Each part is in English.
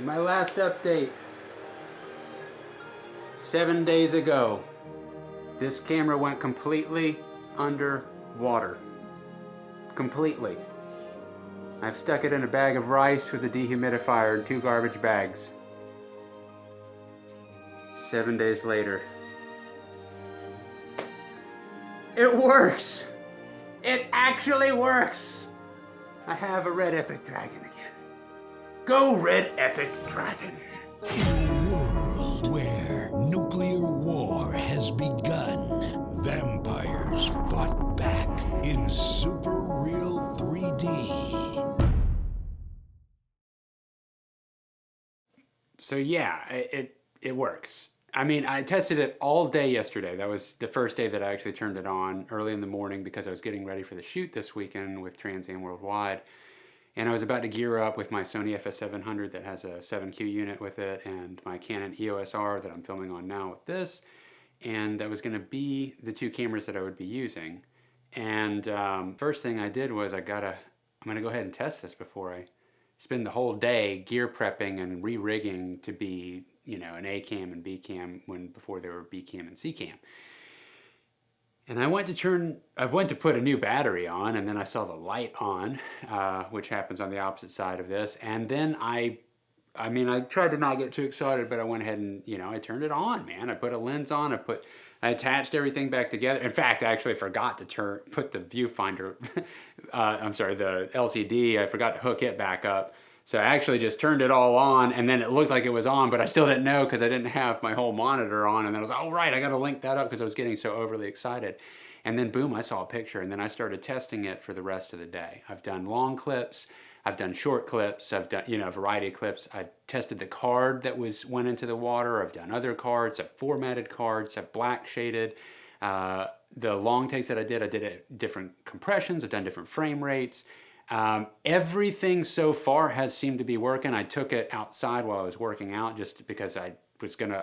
In my last update, 7 days ago, this camera went completely underwater. Completely. I've stuck it in a bag of rice with a dehumidifier and 2 garbage bags. 7 days later. It works! It actually works! I have a Red Epic Dragon again. Go Red Epic Dragon! In a world where nuclear war has begun, vampires fought back in super real 3D. So yeah, it works. I mean, I tested it all day yesterday. That was the first day that I actually turned it on early in the morning because I was getting ready for the shoot this weekend with Trans Am Worldwide. And I was about to gear up with my Sony FX6 that has a 7Q unit with it and my Canon EOS R that I'm filming on now with this. And that was gonna be the 2 cameras that I would be using. And first thing I did was I'm gonna go ahead and test this before I spend the whole day gear prepping and re-rigging to be, you know, an A cam and B cam before they were B cam and C cam. And I went to put a new battery on, and then I saw the light on, which happens on the opposite side of this. And then I tried to not get too excited, but I went ahead and, you know, I turned it on, man. I put a lens on, I attached everything back together. In fact, I actually forgot to put the viewfinder, the LCD, I forgot to hook it back up. So I actually just turned it all on, and then it looked like it was on, but I still didn't know because I didn't have my whole monitor on. And then I was like, oh right, I got to link that up because I was getting so overly excited. And then boom, I saw a picture, and then I started testing it for the rest of the day. I've done long clips, I've done short clips, I've done, you know, a variety of clips. I've tested the card that went into the water. I've done other cards, I've formatted cards, I've black shaded. The long takes that I did at different compressions, I've done different frame rates. Everything so far has seemed to be working. I took it outside while I was working out just because I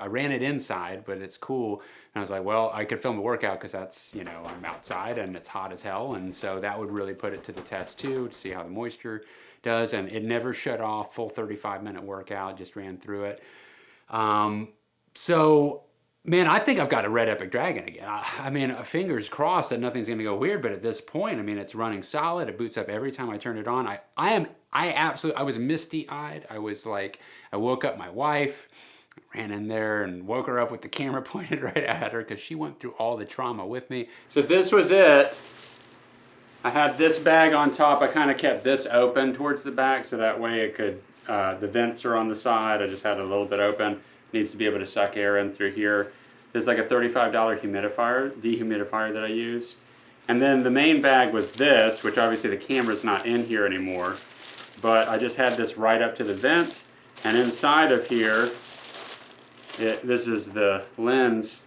ran it inside, but it's cool. And I was like, well, I could film a workout because that's, you know, I'm outside and it's hot as hell. And so that would really put it to the test too, to see how the moisture does. And it never shut off, full 35-minute workout, just ran through it. So man, I think I've got a Red Epic Dragon again. I mean, fingers crossed that nothing's gonna go weird, but at this point, I mean, it's running solid. It boots up every time I turn it on. I was misty-eyed. I was like, I woke up my wife, ran in there and woke her up with the camera pointed right at her because she went through all the trauma with me. So this was it. I had this bag on top. I kind of kept this open towards the back so that way it could, the vents are on the side. I just had it a little bit open. Needs to be able to suck air in through here. There's like a $35 dehumidifier that I use. And then the main bag was this, which obviously the camera's not in here anymore, but I just had this right up to the vent. And inside of here, this is the lens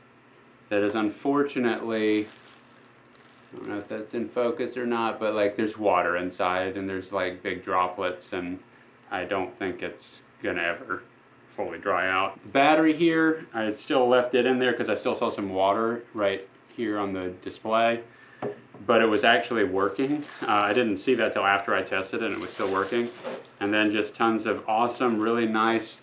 that is unfortunately, I don't know if that's in focus or not, but like there's water inside and there's like big droplets, and I don't think it's gonna ever fully dry out. The battery here, I still left it in there because I still saw some water right here on the display, but it was actually working. I didn't see that till after I tested it and it was still working. And then just tons of awesome, really nice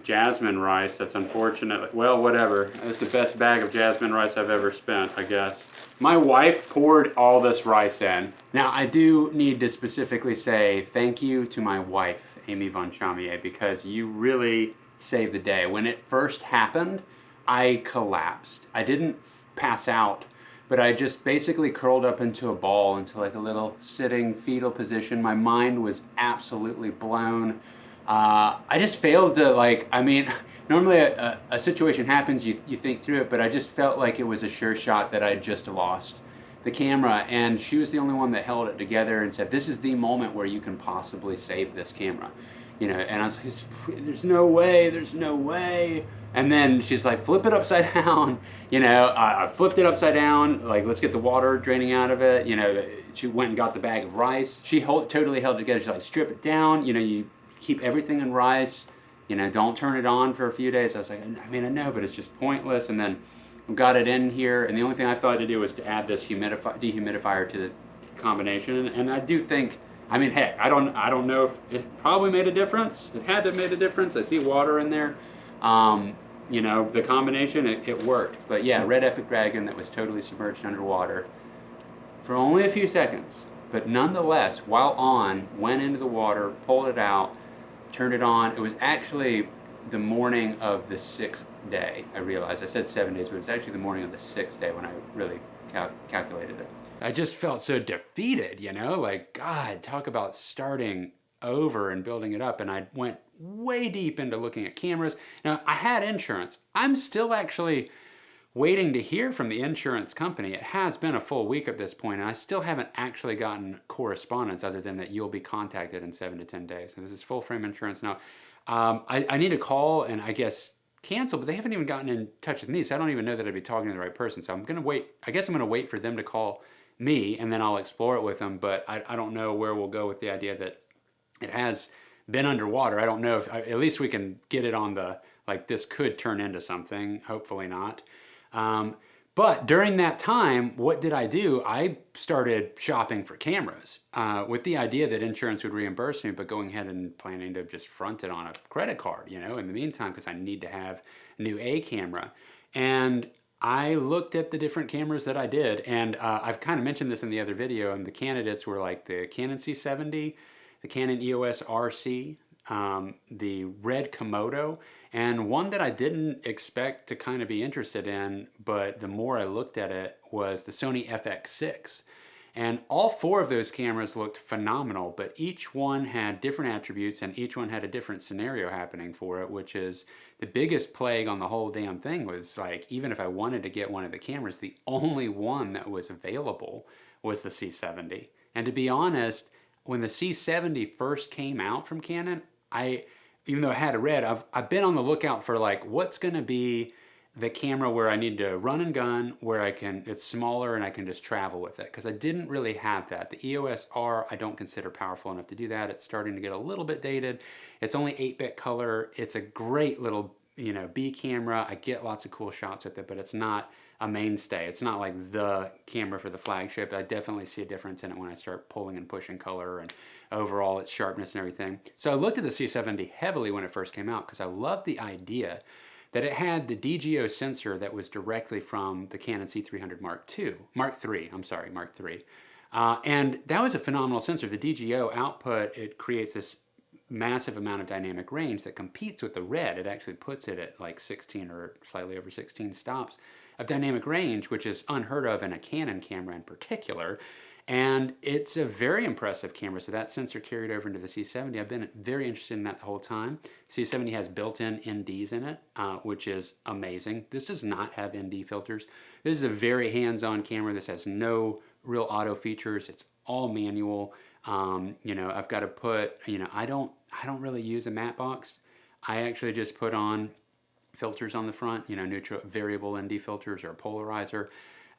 jasmine rice. That's unfortunately, well, whatever. It's the best bag of jasmine rice I've ever spent, I guess. My wife poured all this rice in. Now, I do need to specifically say thank you to my wife, Amy Von Chamier, because you really saved the day. When it first happened, I collapsed. I didn't pass out, but I just basically curled up into a ball, into like a little sitting fetal position. My mind was absolutely blown. I just failed to, like, I mean, normally a situation happens, you think through it, but I just felt like it was a sure shot that I just lost the camera, and she was the only one that held it together and said, this is the moment where you can possibly save this camera. You know, and I was like, there's no way, there's no way. And then she's like, flip it upside down. You know, I flipped it upside down, like, let's get the water draining out of it. You know, she went and got the bag of rice. She totally held it together. She's like, strip it down, you know, you keep everything in rice, you know, don't turn it on for a few days. I was like, I mean, I know, but it's just pointless. And then got it in here, and the only thing I thought to do was to add this dehumidifier to the combination. And I do think I mean, heck, I don't know if it probably made a difference. It had to have made a difference. I see water in there. You know, the combination, it worked. But yeah, Red Epic Dragon that was totally submerged underwater for only a few seconds. But nonetheless, while on, went into the water, pulled it out, turned it on. It was actually the morning of the 6th day, I realized. I said 7 days, but it was actually the morning of the 6th day when I really calculated it. I just felt so defeated, you know, like, God, talk about starting over and building it up. And I went way deep into looking at cameras. Now, I had insurance. I'm still actually waiting to hear from the insurance company. It has been a full week at this point, and I still haven't actually gotten correspondence other than that you'll be contacted in 7 to 10 days. And this is full frame insurance now. I need to call and I guess cancel, but they haven't even gotten in touch with me, so I don't even know that I'd be talking to the right person. So I'm gonna wait. I guess I'm gonna wait for them to call me, and then I'll explore it with them. But I don't know where we'll go with the idea that it has been underwater. I don't know if at least we can get it on the, like, this could turn into something. Hopefully not. But during that time, what did I do? I started shopping for cameras with the idea that insurance would reimburse me, but going ahead and planning to just front it on a credit card, you know, in the meantime, because I need to have a new A camera. And I looked at the different cameras that I did, and I've kind of mentioned this in the other video, and the candidates were like the Canon C70, the Canon EOS R5c, the RED Komodo, and one that I didn't expect to kind of be interested in, but the more I looked at it, was the Sony FX6. And all 4 of those cameras looked phenomenal, but each one had different attributes and each one had a different scenario happening for it, which is the biggest plague on the whole damn thing. Was like, even if I wanted to get one of the cameras, the only one that was available was the C70. And to be honest, when the C70 first came out from Canon, even though I had a RED, I've been on the lookout for, like, what's gonna be the camera where I need to run and gun, where it's smaller and I can just travel with it, because I didn't really have that. The EOS R I don't consider powerful enough to do that. It's starting to get a little bit dated. It's only 8-bit color. It's a great little, you know, B camera. I get lots of cool shots with it, but it's not a mainstay. It's not like the camera for the flagship. I definitely see a difference in it when I start pulling and pushing color and overall its sharpness and everything. So I looked at the C70 heavily when it first came out because I loved the idea that it had the DGO sensor that was directly from the Canon C300 Mark III. And that was a phenomenal sensor. The DGO output, it creates this massive amount of dynamic range that competes with the RED. It actually puts it at like 16 or slightly over 16 stops of dynamic range, which is unheard of in a Canon camera in particular. And it's a very impressive camera. So that sensor carried over into the C70. I've been very interested in that the whole time. C70 has built-in NDs in it, which is amazing. This does not have ND filters. This is a very hands-on camera. This has no real auto features. It's all manual. You know, I've got to put, you know, I don't really use a matte box. I actually just put on filters on the front, you know, neutral variable ND filters or a polarizer.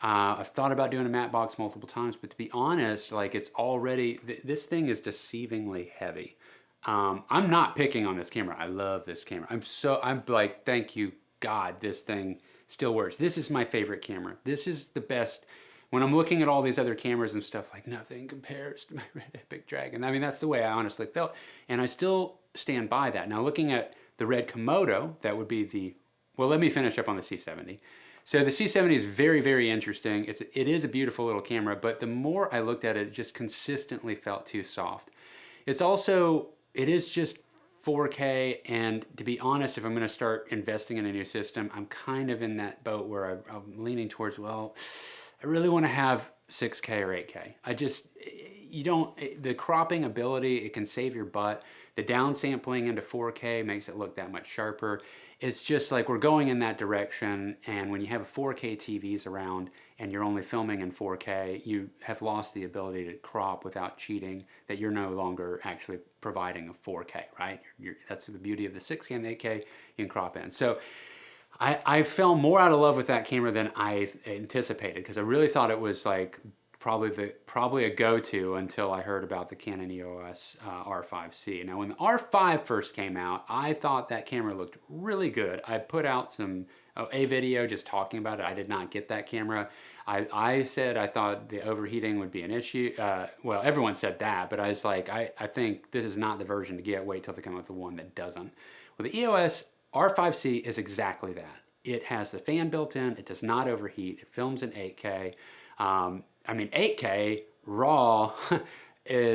I've thought about doing a matte box multiple times, but to be honest, like, it's already, this thing is deceivingly heavy. I'm not picking on this camera. I love this camera. I'm like, thank you, God, this thing still works. This is my favorite camera. This is the best. When I'm looking at all these other cameras and stuff, like, nothing compares to my Red Epic Dragon. I mean, that's the way I honestly felt. And I still stand by that. Now, looking at the RED Komodo, that would be well, let me finish up on the C70. So the C70 is very, very interesting. It is a beautiful little camera, but the more I looked at it, it just consistently felt too soft. It is just 4K, and to be honest, if I'm gonna start investing in a new system, I'm kind of in that boat where I'm leaning towards, well, I really wanna have 6K or 8K. The cropping ability, it can save your butt. The downsampling into 4K makes it look that much sharper. It's just like we're going in that direction, and when you have 4K TVs around and you're only filming in 4K, you have lost the ability to crop without cheating, that you're no longer actually providing a 4K, right? That's the beauty of the 6K and the 8K, you can crop in. So I fell more out of love with that camera than I anticipated, because I really thought it was like probably a go-to until I heard about the Canon EOS R5C. Now, when the R5 first came out, I thought that camera looked really good. I put out some a video just talking about it. I did not get that camera. I said I thought the overheating would be an issue. Well, everyone said that, but I was like, I think this is not the version to get. Wait till they come up with one that doesn't. Well, the EOS R5C is exactly that. It has the fan built in. It does not overheat. It films in 8K. I mean, 8K RAW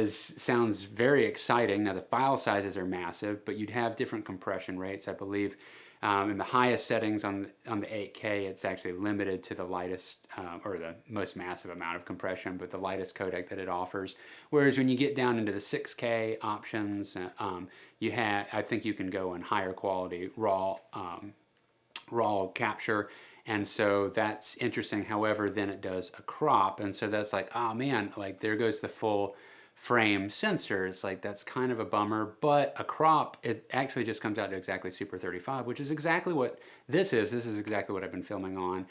sounds very exciting. Now the file sizes are massive, but you'd have different compression rates. I believe in the highest settings on the 8K, it's actually limited to the lightest or the most massive amount of compression, but the lightest codec that it offers. Whereas when you get down into the 6K options, I think you can go in higher quality raw capture. And so that's interesting. However, then it does a crop. And so that's like, oh man, like there goes the full frame sensor. It's like, that's kind of a bummer, but a crop, it actually just comes out to exactly Super 35, which is exactly what this is. This is exactly what I've been filming on.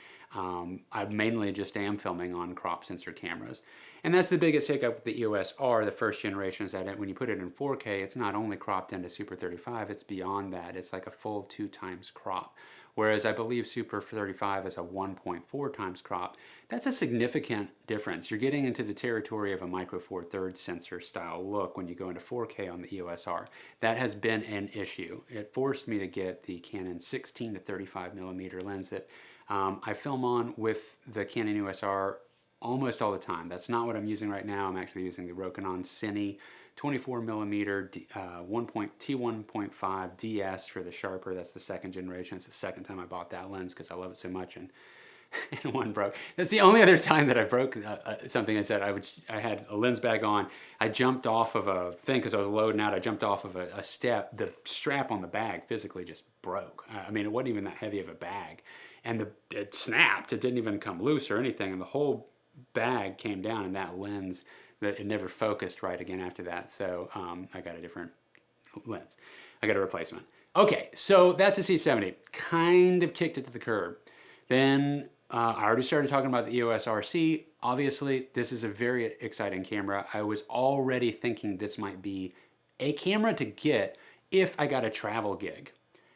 I mainly just am filming on crop sensor cameras. And that's the biggest hiccup with the EOS R, the first generation, is that when you put it in 4K, it's not only cropped into Super 35, it's beyond that. It's like a full 2 times crop. Whereas I believe Super 35 is a 1.4 times crop. That's a significant difference. You're getting into the territory of a micro four thirds sensor style look when you go into 4K on the EOS R. That has been an issue. It forced me to get the Canon 16 to 35 millimeter lens that I film on with the Canon EOS R almost all the time. That's not what I'm using right now. I'm actually using the Rokinon Cine 24 millimeter T1.5 DS for the sharper. That's the second generation. It's the second time I bought that lens because I love it so much, and one broke. That's the only other time that I broke something. Is that I had a lens bag on. I jumped off of a thing because I was loading out. I jumped off of a step. The strap on the bag physically just broke. I mean, it wasn't even that heavy of a bag, and it snapped. It didn't even come loose or anything, and the whole bag came down, and that lens, that it never focused right again after that. So I got a different lens. I got a replacement. Okay, so that's the C70. Kind of kicked it to the curb. Then I already started talking about the EOS RC. Obviously, this is a very exciting camera. I was already thinking this might be a camera to get if I got a travel gig.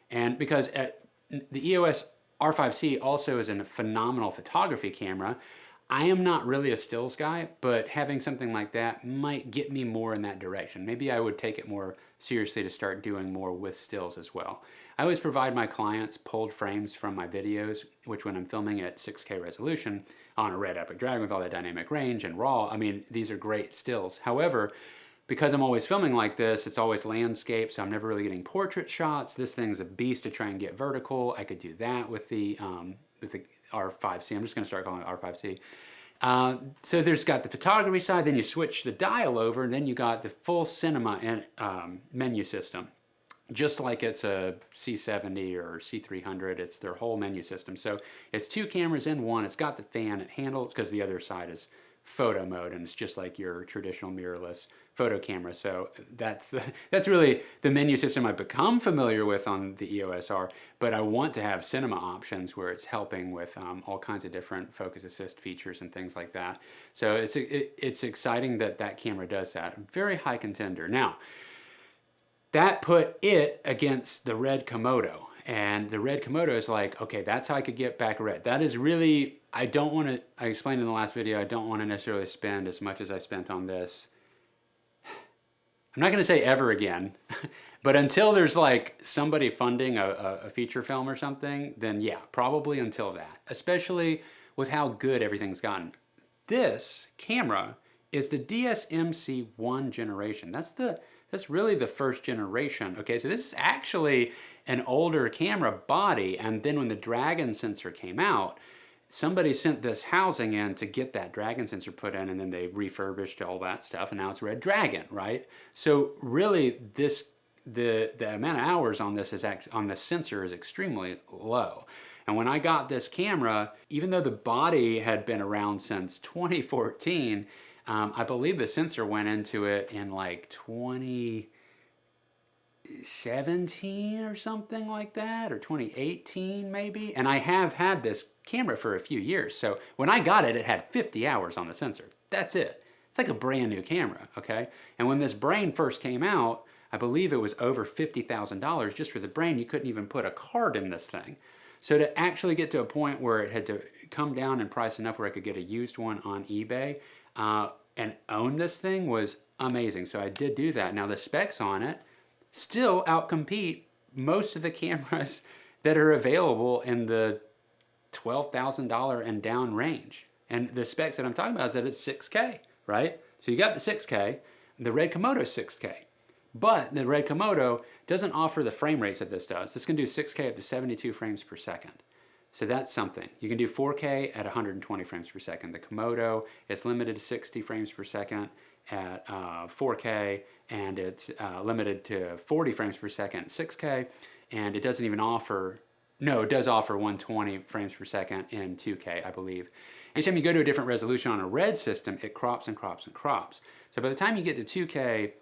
And because the EOS R5C also is a phenomenal photography camera, I am not really a stills guy, but having something like that might get me more in that direction. Maybe I would take it more seriously to start doing more with stills as well. I always provide my clients pulled frames from my videos, which when I'm filming at 6K resolution on a RED Epic Dragon with all that dynamic range and RAW, I mean, these are great stills. However, because I'm always filming like this, it's always landscape, so I'm never really getting portrait shots. This thing's a beast to try and get vertical. I could do that with the R5C. I'm just gonna start calling it R5C. So there's got the photography side, then you switch the dial over, and then you got the full cinema and menu system. Just like it's a C70 or C300, it's their whole menu system. So it's 2 cameras in one. It's got the fan, it handles, because the other side is photo mode, and it's just like your traditional mirrorless photo camera. So that's really the menu system I've become familiar with on the EOS R, but I want to have cinema options where it's helping with all kinds of different focus assist features and things like that. So it's exciting that camera does that. Very high contender. Now, that put it against the RED Komodo. And the RED Komodo is like, okay, that's how I could get back RED. That is really, I explained in the last video, I don't want to necessarily spend as much as I spent on this. I'm not going to say ever again, but until there's like somebody funding a feature film or something, then yeah, probably until that, especially with how good everything's gotten. This camera is the DSMC1 generation. That's really the first generation. Okay, so this is actually an older camera body, and then when the Dragon sensor came out, somebody sent this housing in to get that Dragon sensor put in, and then they refurbished all that stuff, and now it's RED Dragon, right? So really, the amount of hours on this on the sensor is extremely low. And when I got this camera, even though the body had been around since 2014, I believe the sensor went into it in like 2017 or something like that, or 2018 maybe. And I have had this camera for a few years. So when I got it, it had 50 hours on the sensor. That's it. It's like a brand new camera, okay? And when this brain first came out, I believe it was over $50,000 just for the brain. You couldn't even put a card in this thing. So to actually get to a point where it had to come down in price enough where I could get a used one on eBay and own this thing was amazing. So I did do that. Now the specs on it still outcompete most of the cameras that are available in the $12,000 and down range. And the specs that I'm talking about is that it's 6K, right? So you got the 6K, the RED Komodo 6K. But the RED Komodo doesn't offer the frame rates that this does. This can do 6K up to 72 frames per second. So that's something. You can do 4K at 120 frames per second. The Komodo is limited to 60 frames per second at 4K, and it's limited to 40 frames per second at 6K, and it doesn't even offer, no, it does offer 120 frames per second in 2K, I believe. Anytime you go to a different resolution on a RED system, it crops and crops and crops. So by the time you get to 2K,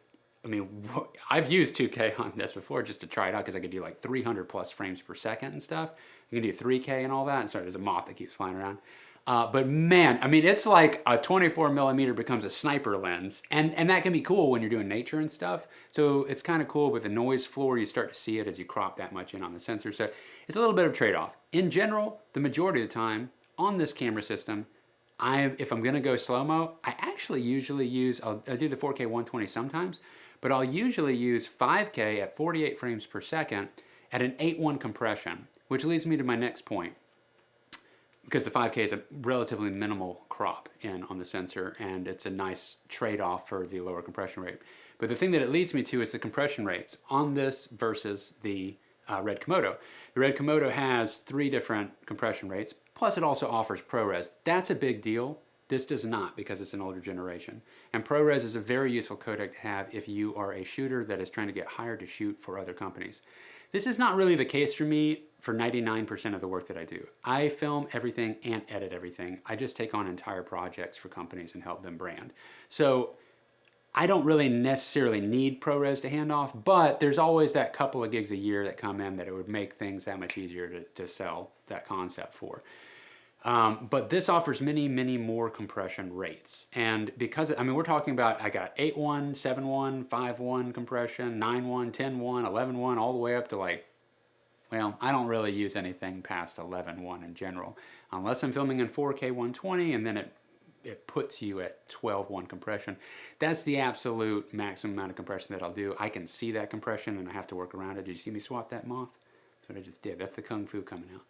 I mean, I've used 2K on this before just to try it out because I could do like 300 plus frames per second and stuff. You can do 3K and all that. And sorry, there's a moth that keeps flying around. But man, I mean, it's like a 24 millimeter becomes a sniper lens. And that can be cool when you're doing nature and stuff. So it's kind of cool with the noise floor. You start to see it as you crop that much in on the sensor. So it's a little bit of trade-off. In general, the majority of the time on this camera system, if I'm going to go slow-mo, I actually usually use, I'll do the 4K 120 sometimes, but I'll usually use 5K at 48 frames per second at an 8:1 compression, which leads me to my next point. Because the 5K is a relatively minimal crop in on the sensor, and it's a nice trade-off for the lower compression rate. But the thing that it leads me to is the compression rates on this versus the RED Komodo. The RED Komodo has 3 different compression rates, plus it also offers ProRes. That's a big deal. This does not because it's an older generation. And ProRes is a very useful codec to have if you are a shooter that is trying to get hired to shoot for other companies. This is not really the case for me for 99% of the work that I do. I film everything and edit everything. I just take on entire projects for companies and help them brand. So I don't really necessarily need ProRes to hand off, but there's always that couple of gigs a year that come in that it would make things that much easier to sell that concept for. But this offers many, many more compression rates. And because, I mean, we're talking about, I got 8.1, 7.1, 5.1 compression, 9.1, 10.1, 11.1, all the way up to like, well, I don't really use anything past 11.1 in general, unless I'm filming in 4K 120, and then it puts you at 12.1 compression. That's the absolute maximum amount of compression that I'll do. I can see that compression and I have to work around it. Did you see me swat that moth? That's what I just did. That's the Kung Fu coming out.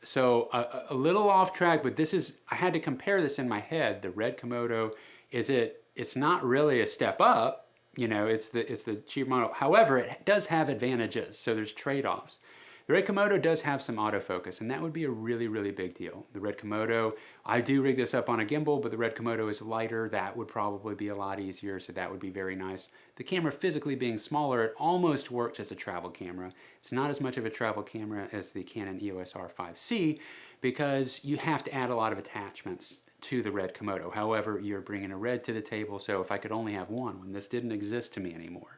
So a little off track, but this is, I had to compare this in my head. The RED Komodo, it's not really a step up, you know, it's the cheap model. However, it does have advantages, so there's trade-offs. The RED Komodo does have some autofocus, and that would be a really, really big deal. The RED Komodo, I do rig this up on a gimbal, but the RED Komodo is lighter. That would probably be a lot easier, so that would be very nice. The camera physically being smaller, it almost works as a travel camera. It's not as much of a travel camera as the Canon EOS R5c because you have to add a lot of attachments to the RED Komodo. However, you're bringing a RED to the table, so if I could only have one, when this didn't exist to me anymore,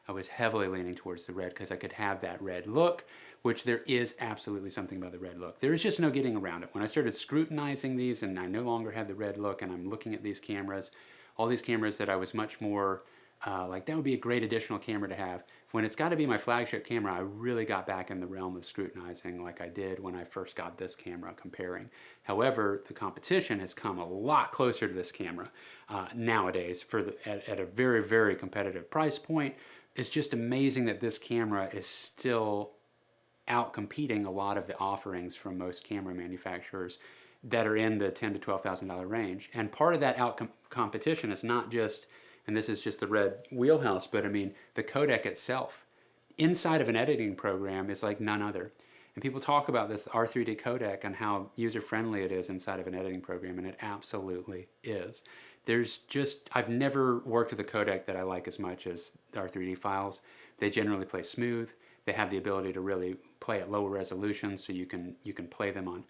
I was heavily leaning towards the RED because I could have that RED look, which there is absolutely something about the RED look. There is just no getting around it. When I started scrutinizing these and I no longer had the RED look and I'm looking at these cameras, all these cameras that I was much more like that would be a great additional camera to have. When it's got to be my flagship camera, I really got back in the realm of scrutinizing like I did when I first got this camera comparing. However, the competition has come a lot closer to this camera nowadays at a very, very competitive price point. It's just amazing that this camera is still out competing a lot of the offerings from most camera manufacturers that are in the $10,000 to $12,000 range. And part of that competition is not just, and this is just the RED wheelhouse, but I mean the codec itself inside of an editing program is like none other. And people talk about this R3D codec and how user-friendly it is inside of an editing program, and it absolutely is. There's just, I've never worked with a codec that I like as much as the R3D files. They generally play smooth. They have the ability to really play at lower resolutions, so you can play them on.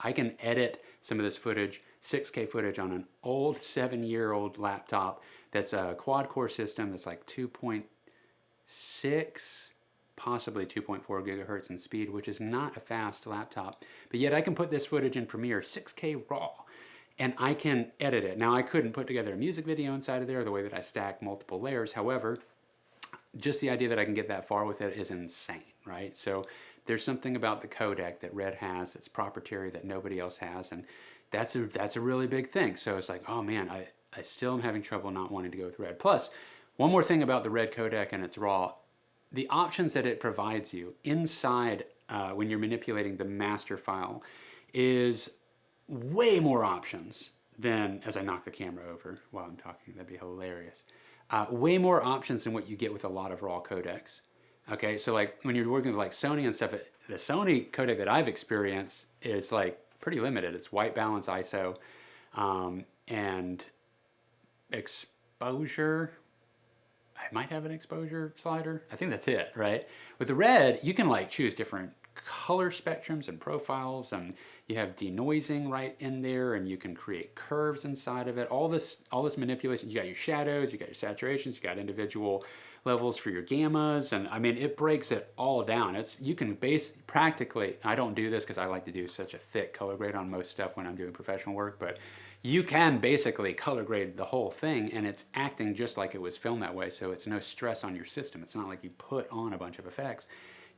I can edit some of this footage, 6K footage, on an old 7-year-old laptop that's a quad-core system that's like 2.6, possibly 2.4 gigahertz in speed, which is not a fast laptop. But yet I can put this footage in Premiere 6K raw, and I can edit it. Now, I couldn't put together a music video inside of there the way that I stack multiple layers. However, just the idea that I can get that far with it is insane, right? So There's something about the codec that RED has that's proprietary that nobody else has, and that's a really big thing. So it's like, oh man, I still am having trouble not wanting to go with RED. Plus, one more thing about the RED codec and its RAW, the options that it provides you inside when you're manipulating the master file is way more options than, as I knock the camera over while I'm talking, that'd be hilarious. Way more options than what you get with a lot of RAW codecs. Okay, so like when you're working with like Sony and stuff, the Sony codec that I've experienced is like pretty limited. It's white balance ISO and exposure. I might have an exposure slider. I think that's it, right? With the RED, you can like choose different color spectrums and profiles, and you have denoising right in there, and you can create curves inside of it. All this manipulation. You got your shadows, you got your saturations, you got individual levels for your gammas, and I mean it breaks it all down. You can practically. I don't do this because I like to do such a thick color grade on most stuff when I'm doing professional work, but you can basically color grade the whole thing, and it's acting just like it was filmed that way, so it's no stress on your system. It's not like you put on a bunch of effects.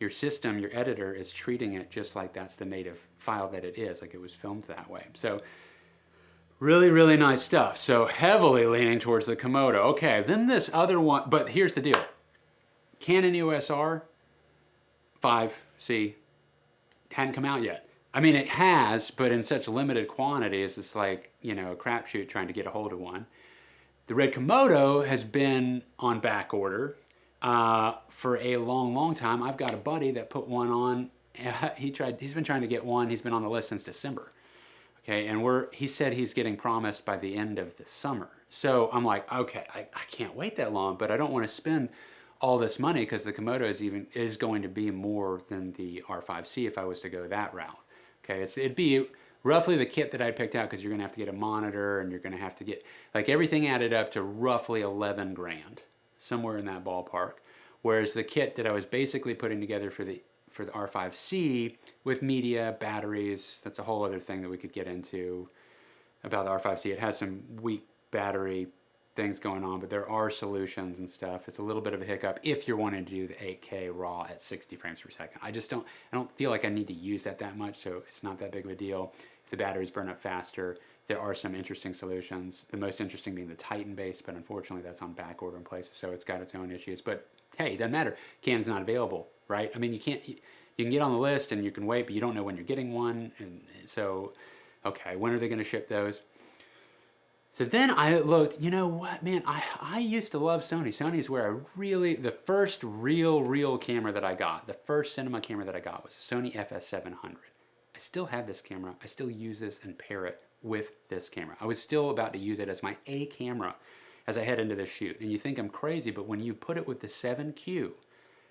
Your system, your editor, is treating it just like that's the native file that it is, like it was filmed that way. So really, really nice stuff. So heavily leaning towards the Komodo. Okay, then this other one, but here's the deal. Canon EOS R5c hadn't come out yet. I mean, it has, but in such limited quantities, it's like, you know, a crapshoot trying to get a hold of one. The RED Komodo has been on back order for a long, long time. I've got a buddy that put one on. He's been trying to get one. He's been on the list since December. Okay, and he said he's getting promised by the end of the summer. So I'm like, okay, I can't wait that long, but I don't want to spend all this money because the Komodo is going to be more than the R5C if I was to go that route. Okay, it'd be roughly the kit that I picked out, because you're gonna have to get a monitor and you're gonna have to get, like, everything added up to roughly 11 grand, somewhere in that ballpark. Whereas the kit that I was basically putting together for the R5C with media, batteries, that's a whole other thing that we could get into about the R5C. It has some weak battery things going on, but there are solutions and stuff. It's a little bit of a hiccup if you're wanting to do the 8K RAW at 60 frames per second. I don't feel like I need to use that much, so it's not that big of a deal. If the batteries burn up faster, there are some interesting solutions. The most interesting being the Titan base, but unfortunately that's on back order in places, so it's got its own issues. But hey, it doesn't matter. Canon's not available, right? I mean, you can get on the list and you can wait, but you don't know when you're getting one. And so, okay, when are they going to ship those? So then I looked, you know what, man, I used to love Sony. Sony's where the first real camera that I got, the first cinema camera that I got was a Sony FX6. I still have this camera. I still use this and pair it with this camera. I was still about to use it as my A camera as I head into this shoot. And you think I'm crazy, but when you put it with the 7Q,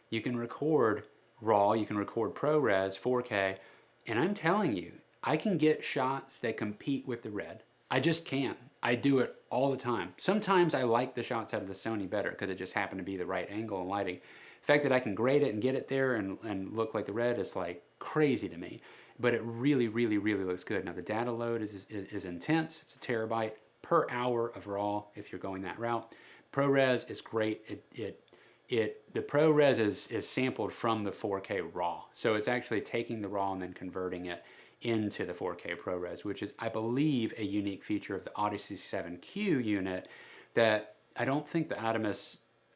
you can record RAW, you can record ProRes, 4K, and I'm telling you, I can get shots that compete with the RED. I just can. I do it all the time. Sometimes I like the shots out of the Sony better because it just happened to be the right angle and lighting. The fact that I can grade it and get it there and look like the RED is like crazy to me. But it really, really, really looks good. Now the data load is intense. It's a terabyte per hour of RAW if you're going that route. ProRes is great. The ProRes is sampled from the 4K RAW. So it's actually taking the RAW and then converting it into the 4K ProRes, which is, I believe, a unique feature of the Odyssey 7Q unit that I don't think that the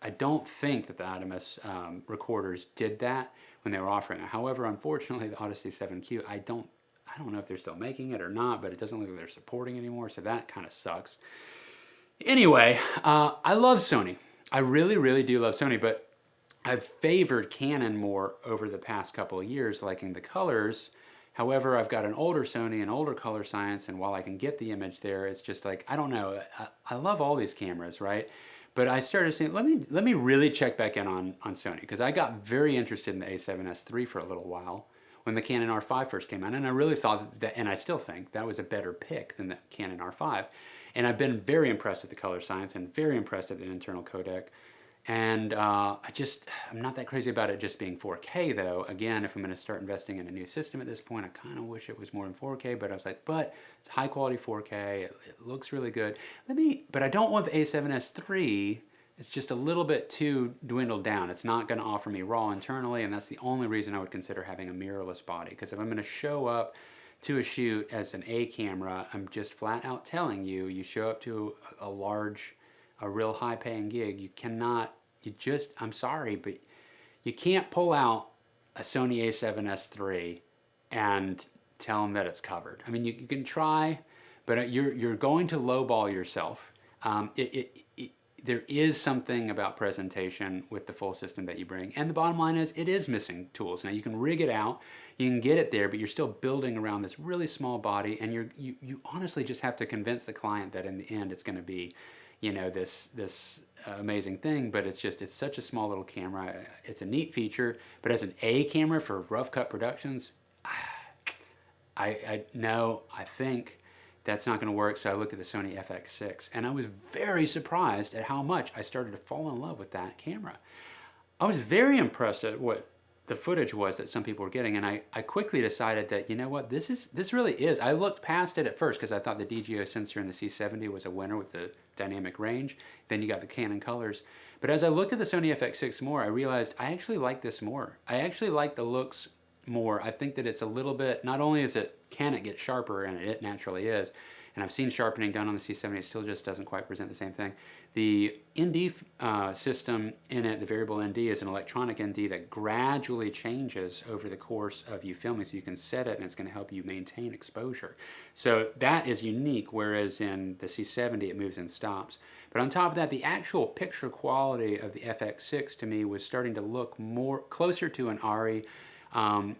Adamus recorders did that when they were offering it. However, unfortunately, the Odyssey 7Q, I don't know if they're still making it or not, but it doesn't look like they're supporting anymore, so that kind of sucks. Anyway, I love Sony. I really, really do love Sony, but I've favored Canon more over the past couple of years, liking the colors. However, I've got an older Sony, an older color science, and while I can get the image there, it's just like, I don't know. I love all these cameras, right? But I started saying, let me really check back in on Sony, because I got very interested in the A7S III for a little while when the Canon R5 first came out, and I really thought that, and I still think, that was a better pick than the Canon R5. And I've been very impressed with the color science and very impressed with the internal codec. And I'm not that crazy about it just being 4K though. Again, if I'm going to start investing in a new system at this point, I kind of wish it was more than 4K, but I was like, but it's high quality 4K, it looks really good. But I don't want the A7S III it's just a little bit too dwindled down. It's not going to offer me raw internally, and that's the only reason I would consider having a mirrorless body. Because if I'm going to show up to a shoot as an A camera, I'm just flat out telling you, you show up to a real high paying gig, you cannot, I'm sorry, but you can't pull out a Sony A7S III and tell them that it's covered. I mean, you can try, but you're going to lowball yourself. There is something about presentation with the full system that you bring. And the bottom line is, it is missing tools. Now, you can rig it out, you can get it there, but you're still building around this really small body, and you honestly just have to convince the client that in the end it's going to be, you know, this amazing thing, but it's such a small little camera. It's a neat feature, but as an A camera for rough cut productions, I think that's not going to work. So I looked at the Sony FX6, and I was very surprised at how much I started to fall in love with that camera. I was very impressed at what the footage was that some people were getting, and I quickly decided that, you know what, this really is. I looked past it at first because I thought the DGO sensor in the C70 was a winner with the dynamic range. Then you got the Canon colors. But as I looked at the Sony FX6 more, I realized I actually like this more. I actually like the looks more. I think that it's a little bit, not only can it get sharper, and it naturally is, and I've seen sharpening done on the C70, it still just doesn't quite present the same thing. The ND system in it, the variable ND, is an electronic ND that gradually changes over the course of you filming, so you can set it and it's going to help you maintain exposure. So that is unique, whereas in the C70 it moves and stops. But on top of that, the actual picture quality of the FX6 to me was starting to look more closer to an ARRI. I'm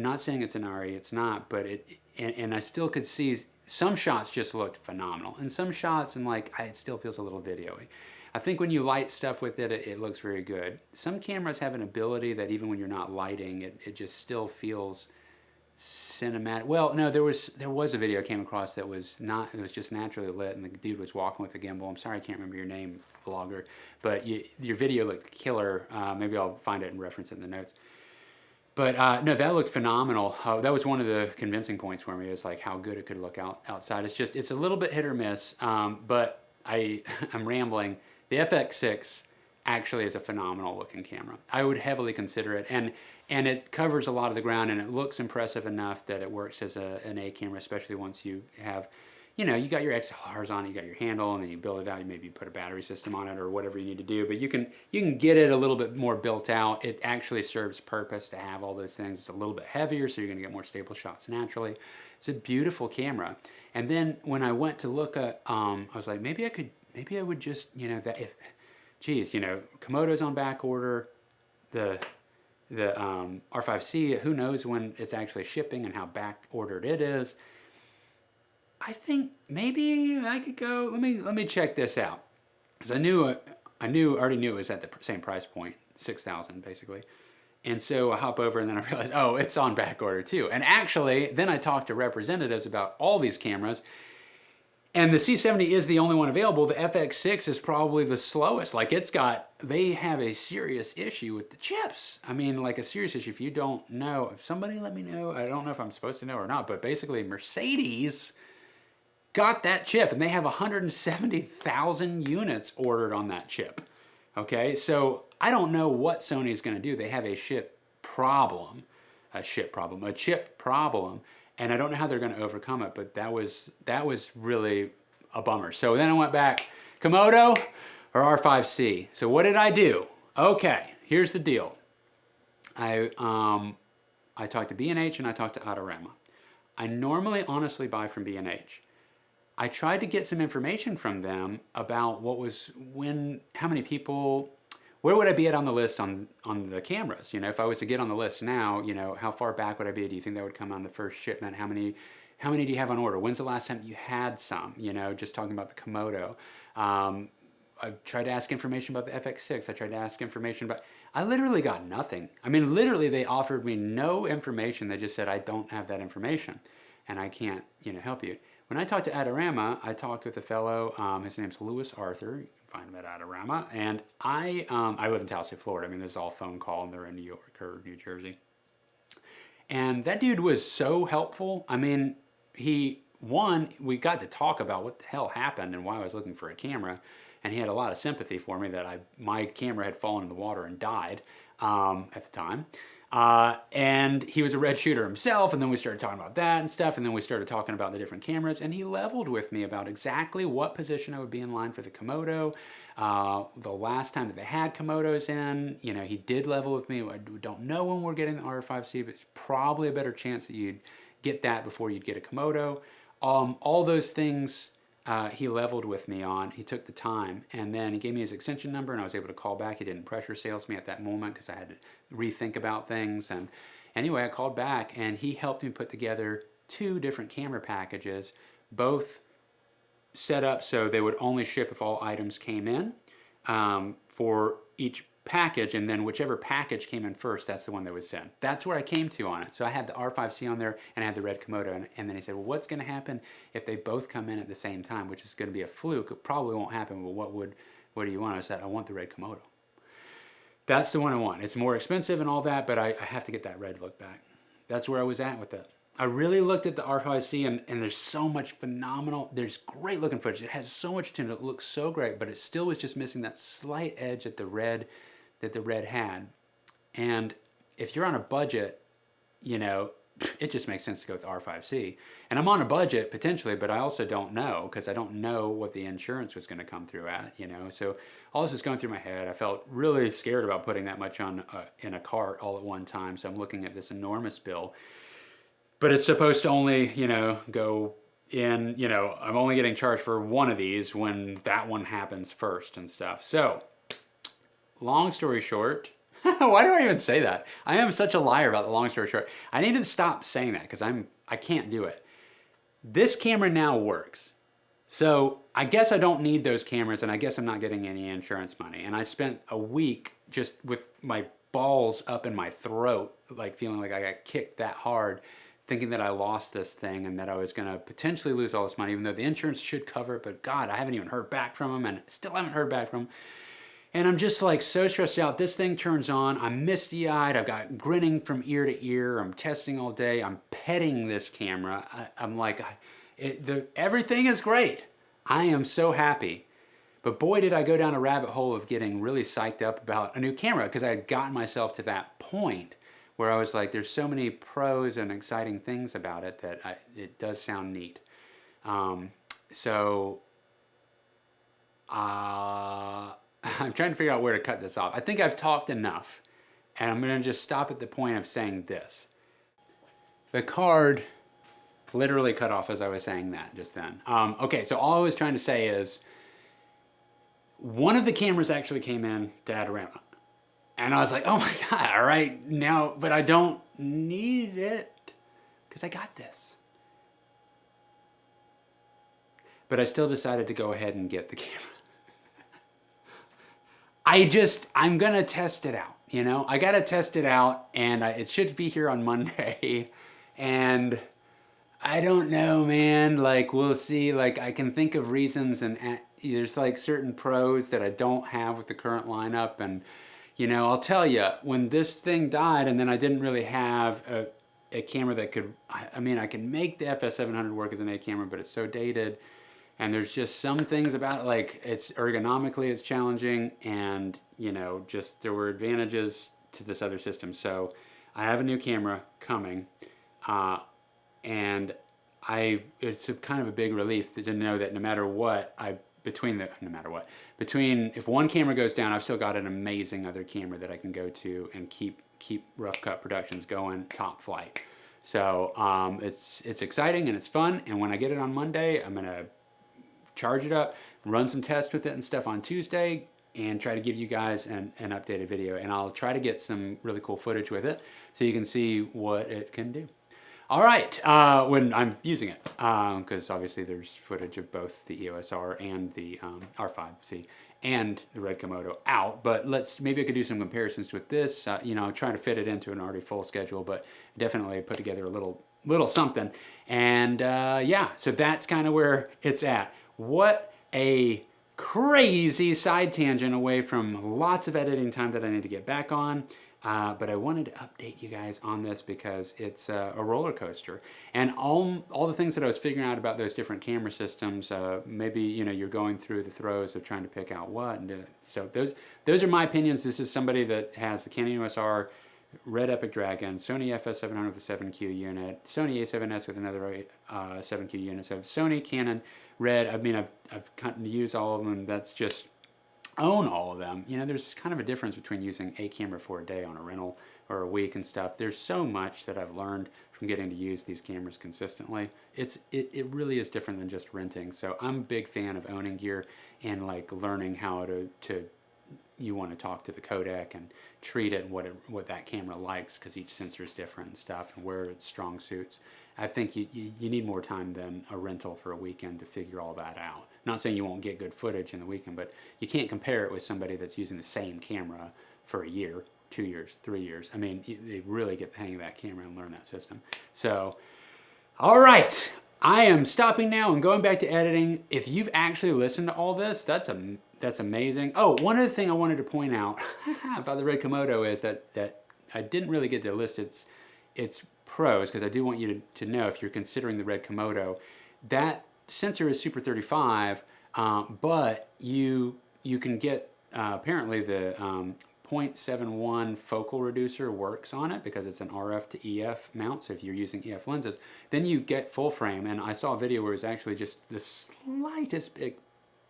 not saying it's an ARRI, it's not, but and I still could see some shots just looked phenomenal, and some shots it still feels a little video-y. I think when you light stuff with it, it looks very good. Some cameras have an ability that even when you're not lighting, it just still feels cinematic. Well, no, there was a video I came across that was not, it was just naturally lit, and the dude was walking with a gimbal. I'm sorry I can't remember your name, vlogger, but your video looked killer. Maybe I'll find it and reference it in the notes. But no, that looked phenomenal. That was one of the convincing points for me, is like how good it could look outside. It's a little bit hit or miss, but I'm rambling. The FX6 actually is a phenomenal looking camera. I would heavily consider it, and it covers a lot of the ground, and it looks impressive enough that it works as an A camera, especially once you have, you know, you got your XLRs on it, you got your handle, and then you build it out. You maybe put a battery system on it or whatever you need to do, but you can get it a little bit more built out. It actually serves purpose to have all those things. It's a little bit heavier, so you're going to get more stable shots naturally. It's a beautiful camera. And then when I went to look at, I was like, maybe I would just, you know, geez, you know, Komodo's on back order, the R5C, who knows when it's actually shipping and how back ordered it is. I think maybe I could go, let me check this out. Because I already knew it was at the same price point, $6,000 basically. And so I hop over and then I realized, oh, it's on back order too. And actually, then I talked to representatives about all these cameras, and the C70 is the only one available. The FX6 is probably the slowest. Like they have a serious issue with the chips. I mean, like a serious issue. If you don't know, somebody let me know. I don't know if I'm supposed to know or not, but basically Mercedes got that chip, and they have 170,000 units ordered on that chip. Okay, so I don't know what Sony's going to do. They have a chip problem, and I don't know how they're going to overcome it. But that was really a bummer. So then I went back, Komodo or R5C. So what did I do? Okay, here's the deal. I talked to B&H and I talked to Adorama. I normally honestly buy from B&H. I tried to get some information from them about how many people, where would I be at on the list on the cameras? You know, if I was to get on the list now, you know, how far back would I be? Do you think that would come on the first shipment? How many do you have on order? When's the last time you had some? You know, just talking about the Komodo. I tried to ask information about the FX6. I tried to ask information about, I literally got nothing. I mean, literally they offered me no information. They just said, I don't have that information and I can't, you know, help you. When I talked to Adorama, I talked with a fellow, his name's Lewis Arthur. You can find him at Adorama. And I live in Tallahassee, Florida. I mean, this is all phone call, and they're in New York or New Jersey. And that dude was so helpful. I mean, we got to talk about what the hell happened and why I was looking for a camera. and he had a lot of sympathy for me that my camera had fallen in the water and died at the time. And he was a RED shooter himself, and then we started talking about that and stuff, and then we started talking about the different cameras, and he leveled with me about exactly what position I would be in line for the Komodo. The last time that they had Komodos in, you know, he did level with me. I don't know when we're getting the R5C, but it's probably a better chance that you'd get that before you'd get a Komodo. All those things he leveled with me on. He took the time, and then he gave me his extension number, and I was able to call back. He didn't pressure sales me at that moment because I had to rethink about things. And anyway, I called back, and he helped me put together 2 different camera packages, both set up so they would only ship if all items came in for each package, and then whichever package came in first, that's the one that was sent. That's where I came to on it. So I had the R5C on there, and I had the RED Komodo, and then he said, well, what's going to happen if they both come in at the same time, which is going to be a fluke. It probably won't happen, but what do you want? I said, I want the RED Komodo. That's the one I want. It's more expensive and all that, but I have to get that red look back. That's where I was at with it. I really looked at the R5C, and there's so much phenomenal, there's great looking footage. It has so much to it. It looks so great, but it still was just missing that slight edge that the RED had. And if you're on a budget, you know, it just makes sense to go with the R5C. And I'm on a budget potentially, but I also don't know, because I don't know what the insurance was going to come through at, you know. So all this is going through my head. I felt really scared about putting that much on in a cart all at one time. So I'm looking at this enormous bill. But it's supposed to only, you know, go in, you know, I'm only getting charged for one of these when that one happens first and stuff. So long story short, why do I even say that? I am such a liar about the long story short. I need to stop saying that because I can't do it. This camera now works. So I guess I don't need those cameras, and I guess I'm not getting any insurance money. And I spent a week just with my balls up in my throat, like feeling like I got kicked that hard, thinking that I lost this thing and that I was gonna potentially lose all this money, even though the insurance should cover it. But God, I haven't even heard back from them, and still haven't heard back from them. And I'm just like so stressed out. This thing turns on, I'm misty-eyed, I've got grinning from ear to ear, I'm testing all day, I'm petting this camera. I'm like, everything is great. I am so happy. But boy, did I go down a rabbit hole of getting really psyched up about a new camera, because I had gotten myself to that point where I was like, there's so many pros and exciting things about it that it does sound neat. I'm trying to figure out where to cut this off. I think I've talked enough, and I'm going to just stop at the point of saying this. The card literally cut off as I was saying that just then. Okay, so all I was trying to say is one of the cameras actually came in to Adorama, and I was like, oh my God, all right, now, but I don't need it because I got this. But I still decided to go ahead and get the camera. I'm gonna test it out, you know? I gotta test it out, and it should be here on Monday, and I don't know, man, like, we'll see. Like, I can think of reasons, and there's like certain pros that I don't have with the current lineup, and you know, I'll tell you, when this thing died, and then I didn't really have a camera that could, I mean, I can make the FS700 work as an A camera, but it's so dated. And there's just some things about it, like it's ergonomically it's challenging, and you know, just there were advantages to this other system. So I have a new camera coming, and it's kind of a big relief to know that no matter what, between if one camera goes down, I've still got an amazing other camera that I can go to and keep Rough Cut Productions going top flight. So it's exciting and it's fun. And when I get it on Monday, I'm gonna charge it up, run some tests with it and stuff on Tuesday, and try to give you guys an updated video. And I'll try to get some really cool footage with it so you can see what it can do. All right, when I'm using it, because obviously there's footage of both the EOS R and the R5C and the RED Komodo out, but maybe I could do some comparisons with this. You know, trying to fit it into an already full schedule, but definitely put together a little something. And yeah, so that's kind of where it's at. What a crazy side tangent away from lots of editing time that I need to get back on. But I wanted to update you guys on this because it's a roller coaster. And all the things that I was figuring out about those different camera systems, maybe you're going through the throes of trying to pick out what. And so those are my opinions. This is somebody that has the Canon EOS R, RED Epic Dragon, Sony FS700 with a 7Q unit, Sony A7S with another 7Q unit. So Sony, Canon, RED. I mean, I've gotten to use all of them. That's just own all of them. There's kind of a difference between using a camera for a day on a rental or a week and stuff. There's so much that I've learned from getting to use these cameras consistently. It really is different than just renting. So I'm a big fan of owning gear and like learning how to you want to talk to the codec and treat it and what that camera likes, because each sensor is different and stuff, and where its strong suits. I think you need more time than a rental for a weekend to figure all that out. Not saying you won't get good footage in the weekend, but you can't compare it with somebody that's using the same camera for a year, 2 years, 3 years. I mean, they really get the hang of that camera and learn that system. So, all right. I am stopping now and going back to editing. If you've actually listened to all this, that's amazing. Oh, one other thing I wanted to point out about the RED Komodo is that I didn't really get to list its pros, because I do want you to know, if you're considering the RED Komodo, that sensor is Super 35, but you can get apparently the 0.71 focal reducer works on it because it's an RF to EF mount. So if you're using EF lenses, then you get full frame. And I saw a video where it's actually just the slightest bit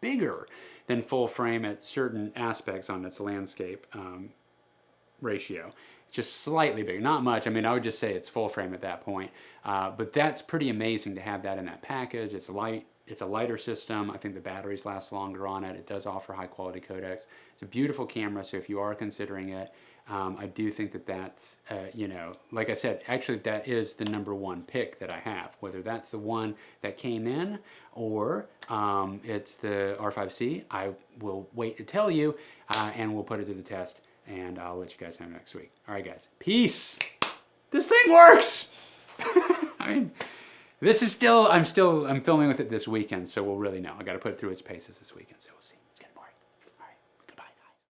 bigger than full frame at certain aspects on its landscape ratio. It's just slightly bigger, not much. I mean, I would just say it's full frame at that point. But that's pretty amazing to have that in that package. It's light. It's a lighter system. I think the batteries last longer on it. It does offer high quality codecs. It's a beautiful camera, so if you are considering it, I do think that's, like I said, actually that is the #1 pick that I have. Whether that's the one that came in or it's the R5C, I will wait to tell you, and we'll put it to the test, and I'll let you guys know next week. All right, guys. Peace. This thing works! I mean, this is I'm filming with it this weekend, so we'll really know. I got to put it through its paces this weekend, so we'll see.